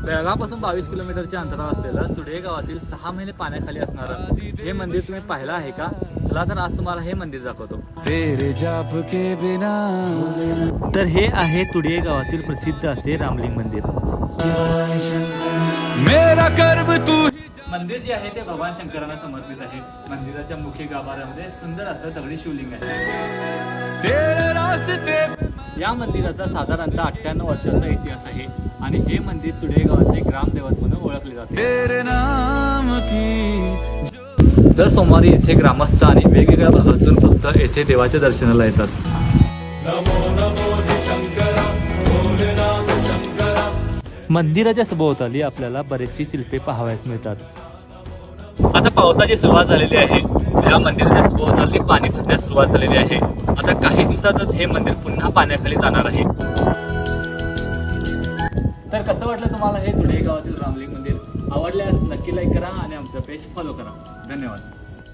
बेळगावपासून 22 किलोमीटरच्या अंतरावर असलेलं तुडे गावातील 6 महिने पाण्याखाली असणारं हे मंदिर तुम्ही पाहिलं आहे का? चला तर आज तुम्हाला हे मंदिर दाखवतो. तर हे आहे तुडे गावातील प्रसिद्ध असे रामलिंग मंदिर. मंदिर जे आहे ते भगवान शंकरांना समर्पित आहे. मंदिराच्या मुख्य गाभाऱ्यामध्ये सुंदर असं दगडी शिवलिंग आहे. या मंदिराचा साधारणतः 98 वर्षाचा इतिहास आहे आणि हे मंदिर तुडे गावाचे ग्रामदैवत म्हणून ओळखले जाते. दर सोमवारी इथे ग्रामस्थ आणि वेगवेगळ्या भागातून भक्त येथे देवाच्या दर्शनाला येतात. मंदिराच्या सभोवताली आपल्याला बरेचशी शिल्पे पाहावयास मिळतात. आता पावसाची सुरुवात झालेली आहे. या मंदिराच्या सभोवताली पाणी भरण्यास सुरुवात झालेली आहे. आता काही दिवसातच हे मंदिर पुन्हा पाण्याखाली जाणार आहे. तर कसं वाटलं तुम्हाला हे तुडे गावातील रामलिंग मंदिर? आवडल्यास नक्की लाईक करा आणि आमचं पेज फॉलो करा. धन्यवाद.